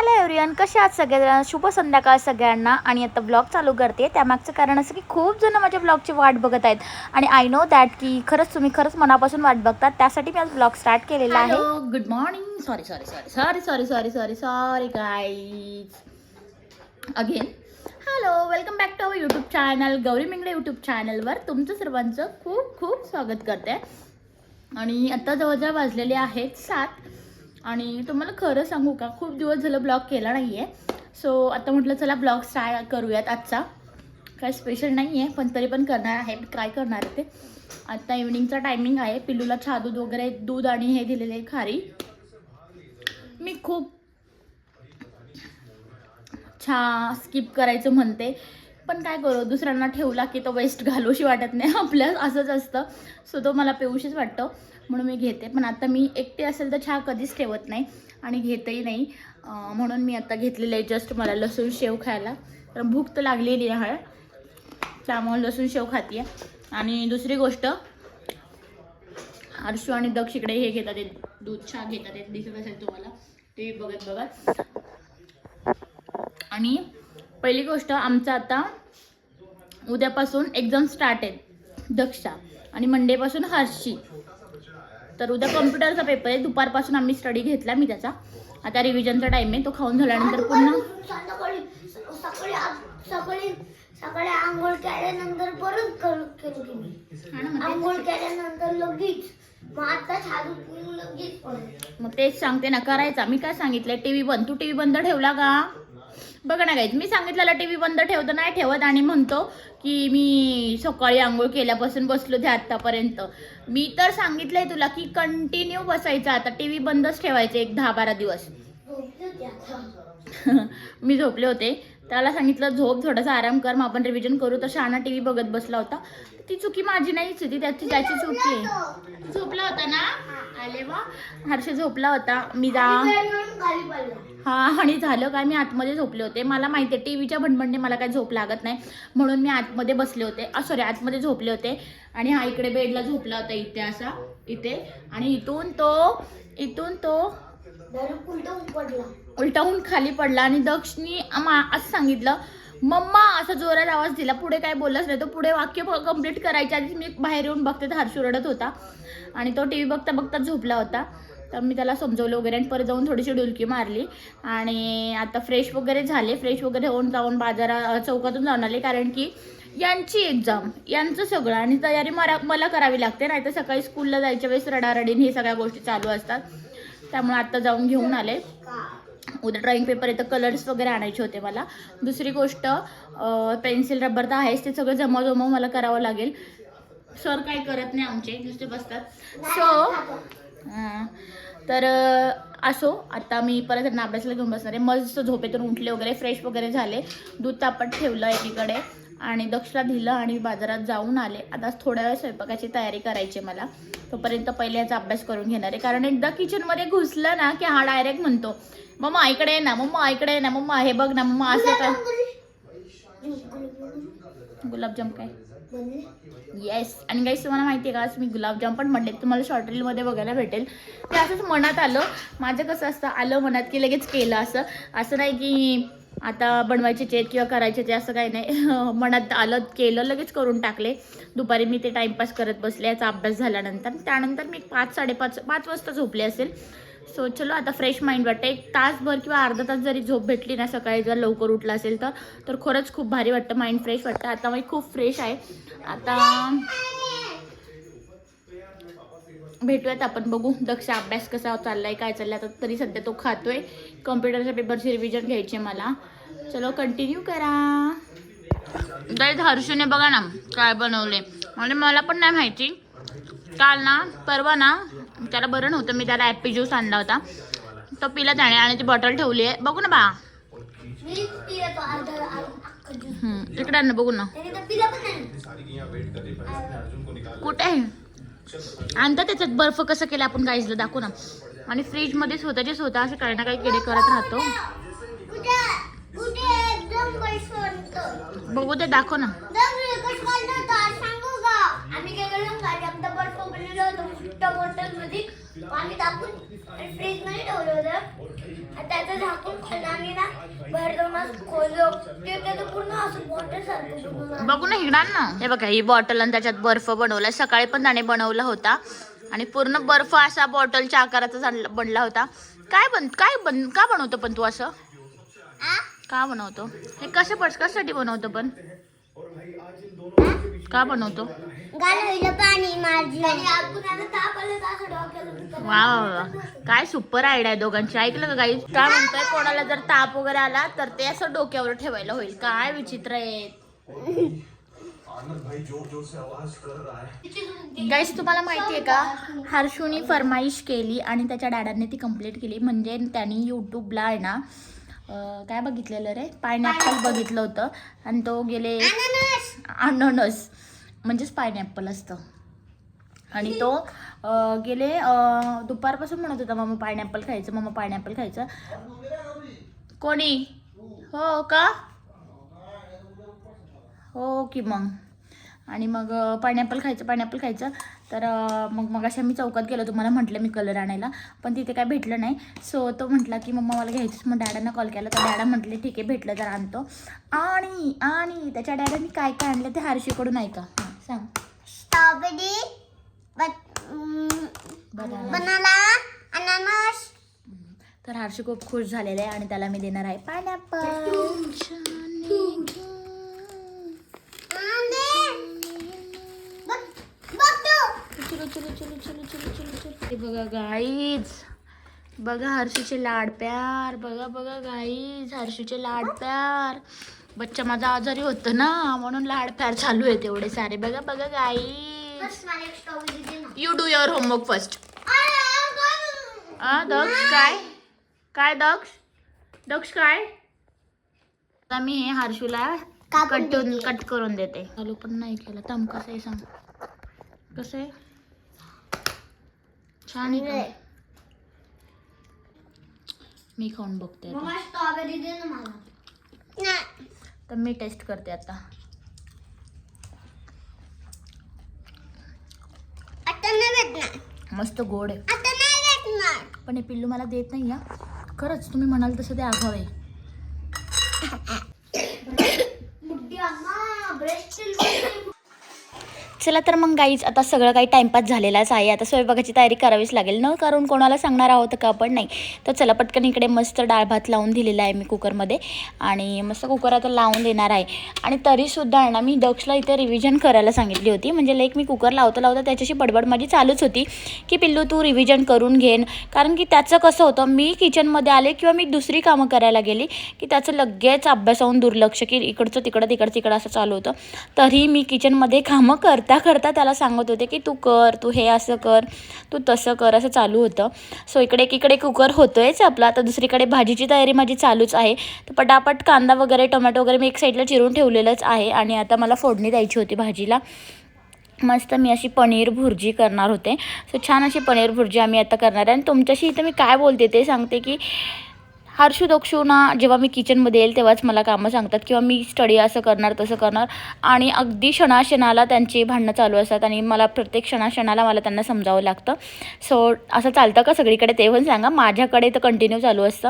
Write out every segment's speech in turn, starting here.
Hello everyone, कसे आहात सगळे? शुभ संध्याकाळ सगळ्यांना. आणि आता ब्लॉग चालू करते. त्यामागचं कारण असं की खूप जण माझ्या ब्लॉगची वाट बघत आहेत आणि आय नो दॅट की तुम्ही खरंच मनापासून वाट बघतात. त्यासाठी मी आज ब्लॉग स्टार्ट केलेला आहे. Good morning. Sorry guys again. Hello, welcome back to our YouTube channel Gauri Mingde YouTube चॅनलवर तुमचं सर्वांचं खूप खूप स्वागत करते. आणि आता जवळजवळ वाजलेले आहेत 7. आणि तुम्हाला खरं सांगू का, खूप दिवस झालं ब्लॉग केला नाही आहे. सो आता म्हटलं चला ब्लॉग स्टार्ट करूयात. आजचा काय स्पेशल नाही आहे, पण तरी पण करणार आहे. काय करणार आहे ते आता इव्हनिंगचा टायमिंग आहे. पिल्लूला चहा दूध वगैरे, दूध आणि हे दिलेले आहे खारी. मी खूप चहा स्किप करायचं म्हणते, पण काय करू, दुसऱ्यांना ठेवला की तो वेस्ट घालूशी वाटत नाही. आपल्या असंच असतं. सो तो मला पिऊशीच वाटतं, म्हणून मी घेते. पण आता मी एकटे असेल तर चहा कधीच ठेवत नाही आणि घेतही नाही. म्हणून मी आता घेतलेलं आहे जस्ट मला लसूण शेव खायला. तर भूक तर लागलेली आहे, त्यामुळे लसूण शेव खाते. आणि दुसरी गोष्ट, हर्षू आणि दक्ष इकडे हे घेतात, दूध चहा घेतात. दिसत असेल तुम्हाला ते बघत बघत. आणि पहिली गोष्ट, आमचं आता उद्यापासून एक्झाम स्टार्ट आहे दक्षा, आणि मंडेपासून हर्षी. तर उद्या कॉम्प्युटरचा पेपर आहे. दुपारपासून आम्ही स्टडी घेतला मी त्याचा. आता रिव्हिजनचा टाइम आहे. तो खाऊन झाल्यानंतर पुन्हा सकाळी आंघोळ केल्यानंतर परत आंघोळ केल्यानंतर लगेच मग आता छादू पिऊन लगेच. मग तेच सांगते ना करायचा. मी काय सांगितलंय, टीव्ही बंद. तू टीव्ही बंद ठेवला का? बघा ना गाईज, मी सांगितलेलं टीव्ही बंद ठेवतो नाही ठेवत, आणि म्हणतो की मी सकाळी आंघोळ केल्यापासून बसलो ते आत्तापर्यंत. मी तर सांगितलंय तुला की कंटिन्यू बसायचं. आता टीव्ही बंदच ठेवायचे एक 10-12 दिवस. मी झोपले होते, त्याला सांगितलं झोप, थोडासा आराम कर, मग आपण रिव्हिजन करू. तर शहाणा टीव्ही बघत बसला होता. ती चुकी माझी नाहीच होती, त्याची चुकी आहे. झोपला होता ना? आले वा. हर्ष झोपला होता. मी हा, आणि झालं काय, मी आतमध्ये झोपले होते. मला माहिती आहे टीव्हीच्या भणभणने मला काय झोप लागत नाही, म्हणून मी आतमध्ये बसले होते. सॉरी, आतमध्ये झोपले होते. आणि हा इकडे बेडला झोपला होता, इथे असा इथे. आणि इथून तो उलटाहून खाली पडला. आणि दक्षनी असं सांगितलं मम्मा, असं जोरात आवाज दिला. पुढे काय बोललाच नाही तो. पुढे वाक्य कंप्लीट करायच्या आधीच मी बाहेर येऊन बघते तर हर्षू रडत होता आणि तो टीव्ही बघता बघता झोपला होता. तर मी त्याला समजवलं वगैरे आणि परत जाऊन थोडीशी डुलकी मारली. आणि आता फ्रेश वगैरे झाले. फ्रेश वगैरे होऊन जाऊन चौकातून जाऊन आले, कारण की यांची एक्झाम, यांचं सगळं आणि तयारी मला करावी लागते. नाही तर सकाळी स्कूलला जायच्या वेळेस रडारडीन हे सगळ्या गोष्टी चालू असतात. त्यामुळे आता जाऊन घेऊन आले. उद्या ड्रॉइंग पेपर आहे तर कलर्स वगैरे आणायचे होते मला. दुसरी गोष्ट, पेन्सिल रबर तर आहेच, ते सगळं जमव मला करावं लागेल. सर काय करत नाही आमचे, नुसते बसतात. तर असो, आता मी परत त्यांना अभ्यासाला घेऊन बसणार आहे. मस्त झोपेतून उठले वगैरे, फ्रेश वगैरे झाले. दूध तापत ठेवलं एकीकडे आणि दक्षला दिलं आणि बाजारात जाऊन आले. आता थोड्या वेळ स्वयंपाकाची तयारी करायची मला. तोपर्यंत पहिले याचा अभ्यास करून घेणार आहे, कारण एकदा किचनमध्ये घुसलं ना की हा डायरेक्ट म्हणतो मम्मा इकडे आहे ना, मम्मा इकडे आहे ना, मम्मा हे बघ ना, मम्मा असं काय. गुलाबजाम काय? येस. आणि गाईस, तुम्हाला माहिती आहे का, आज मी गुलाबजाम पण म्हणले. तुम्हाला शॉर्ट रीलमध्ये बघायला भेटेल. ते असंच मनात आलं. माझं कसं असतं, आलं मनात की लगेच केलं. असं नाही की आता बनवायचे आहेत किंवा करायचे ते, असं काही नाही. मनात आलं, केलं, लगेच करून टाकले. दुपारी मी ते टाईमपास करत बसले याचा अभ्यास झाल्यानंतर. त्यानंतर मी 5-5:30 वाजता झोपले असेल. सो चलो, आता फ्रेश माइंड वाटतं. एक तासभर किंवा अर्धा तास जरी झोप भेटली ना सकाळी, जर लवकर उठलं असेल तर खरंच खूप भारी वाटतं, माइंड फ्रेश वाटतं. आता मी खूप फ्रेश आहे. आता भेटूयात आपण, बघू दक्ष अभ्यास कसा चाललाय, काय चाललाय. आता तरी सध्या तो खातोय. कॉम्प्युटरच्या पेपरची रिव्हिजन घ्यायची मला. चलो, कंटिन्यू करा. गाईज, हर्षूने बघा ना काय बनवले, आणि मला पण नाही माहिती. काल ना, परवा ना, त्याला बरं नव्हतं, मी त्याला ॲपी ज्यूस आणला होता. तो पिला त्याने आणि ती बॉटल ठेवली आहे. बघू ना बा, इकडे ना, बघू ना कुठे आणता. त्याच्यात बर्फ कसं केलं आपण गाईजला दाखवू ना. आणि फ्रीजमध्ये स्वतःचे स्वतः असे काही ना काही किडे करत राहतो. बघू ते, दाखव ना. पाणी टाकून फ्रीज मध्ये ठेवलं होतं आणि त्याचं झाकून खोललं आणि ना बाहेर जाऊन असं खोललं ते त्याचं पूर्ण असं बॉटल सारखं बनवलं. बघू ना हिडान ना. हे बघा ही बॉटल आणि त्याच्यात बर्फ बनवला. सकाळी पण त्याने बनवला होता आणि पूर्ण बर्फ असा बॉटलच्या आकाराचा बनला होता. का बनवतो पण तू असं का बनवतो हे कशासाठी बनवतो पण का बनवतो? घालवलं पाणी मारलं आणि आपण आता ताप आलं तर असं डोक्याला वा काय सुपर आयडिया आहे दोघांची. ऐकलं का काही काय म्हणतोय? कोणाला जर ताप वगैरे आला तर ते असं डोक्यावर ठेवायला होईल. काय विचित्र आहे गाईस. तुम्हाला माहितीये का हर्षूनी फरमाईश केली आणि त्याच्या डॅडांनी ती कंप्लीट केली. म्हणजे त्यांनी यूट्यूबला आहे ना काय बघितलेलं रे पायनॅपल बघितलं होतं आणि तो गेले अननस म्हणजेच पायनॅपल असतं आणि तो गेले दुपारपासून म्हणत होता मम्मा पायनॅपल खायचं मम्मा पायनॅपल खायचं. कोणी हो का हो की मग आणि मग पायनॅपल खायचं तर मग अशा मी चौकात गेलो. तुम्हाला म्हटलं मी कलर आणायला पण तिथे काय भेटलं नाही. सो तो म्हटला की मम्मा मला घ्यायचंच. मग डॅडांना कॉल केला तर डॅडा म्हटले ठीक आहे भेटलं तर आणतो. आणि त्याच्या डॅडांनी काय काय आणलं ते हर्षीकडून ऐका. सांग. स्ट्रॉबेरी बनाना अननस. तर हर्षी खूप खुश झालेला आहे आणि त्याला मी देणार आहे पायनॅपल. बघा गाईज बघा हर्षीचे लाड प्यार. बघा गाईज हर्षीचे लाड प्यार. बच्चा माझा आजारी होतं ना म्हणून लाड प्यार चालू आहे तेवढे सारे. बघा guys. You do your homework first. Daksh काय दक्ष काय आता मी हे हर्षूला कट करून देते. चालू पण नाही केलं. तम कसं आहे सांग. कसं आहे छान आहे का? मी खाऊन बघते आता. स्ट्रॉबेरी दे ना मला. तर मी टेस्ट करते आता. आता नाही भेटणार. मस्त गोड आहे आता नाही भेटणार. पण हे पिल्लू मला देत नाही या. खरंच तुम्ही म्हणाल तसं ते आगाव आहे. बुड्डी अम्मा ब्रेस्ट. चला तर मग गाईज आता सगळं काही टाइमपास झालेलाच आहे. आता स्वयंपाकाची तयारी करावीच लागेल. न करून कोणाला सांगणार आहोत का आपण नाही. तर चला पटकन इकडे मस्त डाळ भात लावून दिलेला आहे मी कुकरमध्ये आणि मस्त कुकर आता लावून देणार आहे. आणि तरीसुद्धा आहे ना मी दक्षला इथे रिव्हिजन करायला सांगितली होती. म्हणजे लाईक मी कुकर लावता त्याच्याशी बडबड माझी चालूच होती की पिल्लू तू रिव्हिजन करून घेन. कारण की त्याचं कसं होतं मी किचनमध्ये आले किंवा मी दुसरी कामं करायला गेली की त्याचं लगेच अभ्यासाहून दुर्लक्ष की इकडचं तिकडं असं चालू होतं. तरी मी किचनमध्ये कामं करता त्याला सांगत होते की तू कर, तू हे असं कर, तू तसं कर, असं चालू होतं. सो एकीकडे कुकर होतोयच आपला. आता दुसरीकडे भाजीची तयारी माझी चालूच आहे. तर पटापट कांदा वगैरे टोमॅटो वगैरे मी एक साईडला चिरून ठेवलेलंच आहे आणि आता मला फोडणी द्यायची होती भाजीला. मस्त मी अशी पनीर भुर्जी करणार होते. सो छान अशी पनीर भुर्जी आम्ही आता करणार आहे. आणि तुमच्याशी इथं मी काय बोलते ते सांगते की हर्षू दक्षू ना जेव्हा मी किचनमध्ये येईल तेव्हाच मला कामं सांगतात किंवा मी स्टडी असं करणार तसं करणार आणि अगदी क्षणाक्षणाला त्यांची भांडणं चालू असतात आणि मला प्रत्येक क्षणाक्षणाला मला त्यांना समजावं लागतं. सो असं चालतं का सगळीकडे ते पण सांगा. माझ्याकडे तर कंटिन्यू चालू असतं.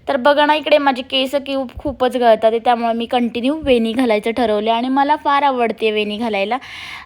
तर बघा ना इकडे माझे केस खूपच गळतात त्यामुळे मी कंटिन्यू वेणी घालायचं ठरवले आणि मला फार आवडते वेणी घालायला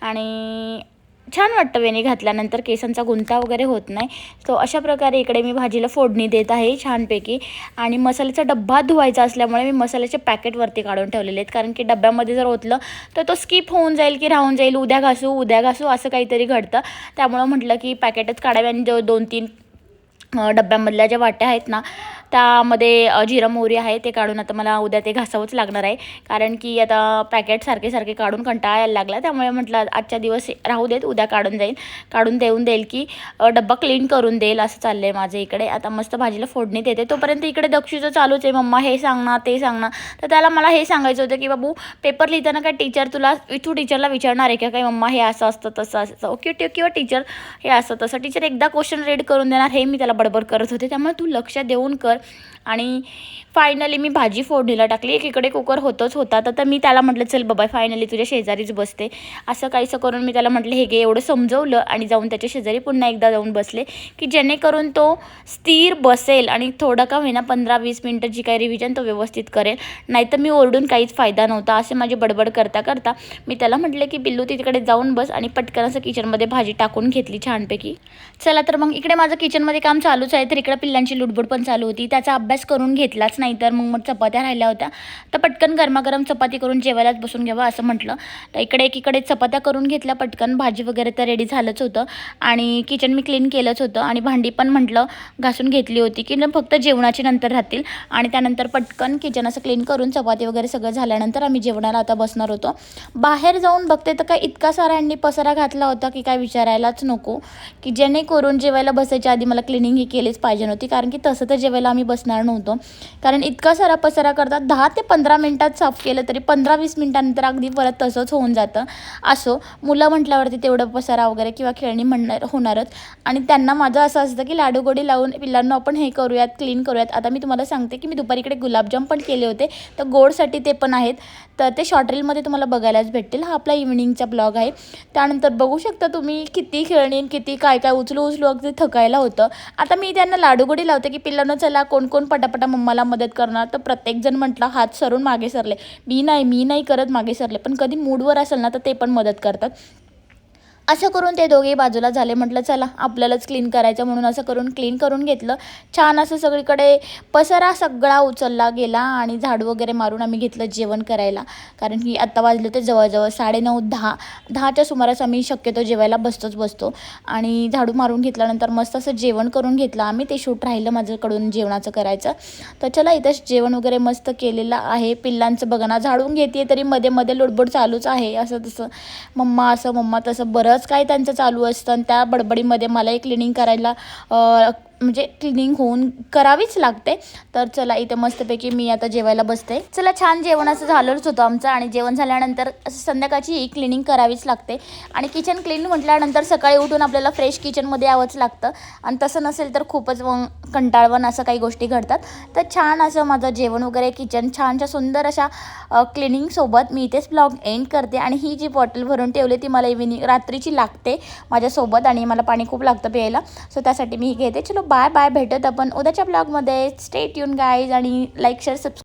आणि छान वाटतं वेणी घातल्यानंतर. केसांचा गुंता वगैरे होत नाही. तो अशा प्रकारे इकडे मी भाजीला फोडणी देत आहे छानपैकी. आणि मसाल्याचा डब्बा धुवायचा असल्यामुळे मी मसाल्याचे पॅकेट वरती काढून ठेवलेले आहेत. कारण की डब्यामध्ये जर ओतलं तर तो स्किप होऊन जाईल की राहून जाईल, उद्या घासू असं काहीतरी घडतं. त्यामुळं म्हटलं की पॅकेटच काढावे आणि 2-3 डब्यामधल्या ज्या वाट्या आहेत ना त्यामध्ये जिरं मोहरी आहे ते काढून आता मला उद्या ते घासावंच लागणार आहे. कारण की आता पॅकेट सारखे काढून कंटाळा यायला लागला. त्यामुळे म्हटलं आजच्या दिवस राहू देत, उद्या काढून देऊन देईल की डब्बा क्लीन करून देईल असं चाललं आहे माझं इकडे. आता मस्त भाजीला फोडणी देते तोपर्यंत इकडे दक्षूचं चालूच आहे मम्मा हे सांग ना ते सांग ना. तर त्याला मला हे सांगायचं होतं की बाबू पेपर लिहिताना काय तू टीचरला विचारणार आहे का काय मम्मा हे असं असतं तसं असतं. ओके किंवा टीचर हे असं तसं टीचर एकदा क्वेश्चन रीड करून देणार हे मी त्याला बडबड करत होते. त्यामुळे तू लक्ष देऊन कर. आणि फायनली मी भाजी फोडणीला टाकली. एकीकडे कुकर होता तर मी त्याला म्हटलं चल बाबा फायनली तुझ्या शेजारीच बसते. असं काहीसं करून मी त्याला म्हटलं हे घे, एवढं समजवलं आणि जाऊन त्याच्या शेजारी पुन्हा एकदा जाऊन बसले की जेणेकरून तो स्थिर बसेल आणि थोडं का होईना 15-20 मिनटं जी काही रिव्हिजन तो व्यवस्थित करेल. नाहीतर मी ओरडून काहीच फायदा नव्हता. असे माझी बडबड करता करता मी त्याला म्हटले की बिल्लू तिकडे जाऊन बस आणि पटकन असं किचनमध्ये भाजी टाकून घेतली छानपैकी. चला तर मग इकडे माझं किचनमध्ये काम चालूच आहे, तर इकडे पिल्लांची लुडबुड पण चालू होती. त्याचा अभ्यास करून घेतलाच नाही तर मग चपात्या राहिल्या होत्या, तर पटकन गरमागरम चपाती करून जेवायलाच बसून घ्यावं असं म्हटलं. तर एकीकडे चपात्या करून घेतल्या पटकन. भाजी वगैरे तर रेडी झालंच होतं आणि किचन मी क्लीन केलंच होतं आणि भांडी पण म्हटलं घासून घेतली होती की फक्त जेवणाची नंतर राहतील. आणि त्यानंतर पटकन किचन असं क्लीन करून चपाती वगैरे सगळं झाल्यानंतर आम्ही जेवणाला आता बसणार होतो. बाहेर जाऊन बघते तर काय इतका सारा यांनी पसारा घातला होता की काय विचारायलाच नको, की जेणेकरून जेवायला बसायच्या आधी मला क्लिनिंग ही केलीच पाहिजे नव्हती, कारण की तसं तर जेवायला आम्ही बसणार नव्हतो. कारण इतका सारा पसारा करतात. 10 ते 15 मिनटात साफ केलं तरी 15-20 मिनटानंतर अगदी परत तसंच होऊन जातं. असो मुलं म्हटल्यावरती तेवढं पसारा वगैरे किंवा खेळणी होणारच. आणि त्यांना माझं असं असतं की लाडूगोडी लावून पिल्लांना आपण हे करूयात, क्लीन करूयात. आता मी तुम्हाला सांगते की मी दुपारी इकडे गुलाबजाम पण केले होते, तर गोडसाठी ते पण आहेत, तर ते शॉर्ट रीलमध्ये तुम्हाला बघायलाच भेटतील. हा आपला इव्हिनिंगचा ब्लॉग आहे. त्यानंतर बघू शकता तुम्ही किती खेळणी किती काय काय उचलू अगदी थकायला होतं. आता मी त्यांना लाडूगोडी लावते की पिल्लांना चला कोण पटापटा मम्माला मदत करणार, तर प्रत्येकजण म्हटलं हात सरून मागे सरले. मी नाही करत मागे सरले, पण कधी मूडवर असेल ना तर ते पण मदत करतात. असं करून ते दोघेही बाजूला झाले. म्हटलं चला आपल्यालाच क्लीन करायचं म्हणून असं करून क्लीन करून घेतलं. छान असं सगळीकडे पसारा सगळा उचलला गेला आणि झाडू वगैरे मारून आम्ही घेतलं जेवण करायला. कारण की आत्ता वाजले ते जवळजवळ 9:30-10च्या सुमारास आम्ही शक्यतो जेवायला बसतो. आणि झाडू मारून घेतल्यानंतर मस्त असं जेवण करून घेतलं आम्ही. ते शूट राहिलं माझ्याकडून जेवणाचं करायचं. तर चला इथं जेवण वगैरे मस्त केलेलं आहे. पिल्लांचं बघा ना झाडून घेते तरी मध्ये मध्ये लुडबुड चालूच आहे. असं तसं मम्मा असं मम्मा तसं बरंच काय त्यांचं चालू असतं. आणि त्या बडबडीमध्ये मलाही क्लिनिंग करायला म्हणजे क्लिनिंग होऊन करावीच लागते. तर चला इथे मस्तपैकी मी आता जेवायला बसते. चला छान जेवण असं झालंच होतं आमचं. आणि जेवण झाल्यानंतर असं संध्याकाळची क्लिनिंग करावीच लागते. आणि किचन क्लीन म्हटल्यानंतर सकाळी उठून आपल्याला फ्रेश किचनमध्ये यावंच लागतं. आणि तसं नसेल तर खूपच कंटाळवण असं काही गोष्टी घडतात. तर छान असं माझं जेवण वगैरे किचन छानच्या सुंदर अशा क्लिनिंगसोबत मी इथेच ब्लॉग एंड करते. आणि ही जी बॉटल भरून ठेवली ती मला इव्हिनिंग रात्रीची लागते माझ्यासोबत, आणि मला पाणी खूप लागतं प्यायला, सो त्यासाठी मी ही घेते. चलो बाय बाय, भेटत आपण उद्याच्या ब्लॉगमध्ये. स्टे ट्यून गाईज आणि लाईक शेअर सबस्क्राईब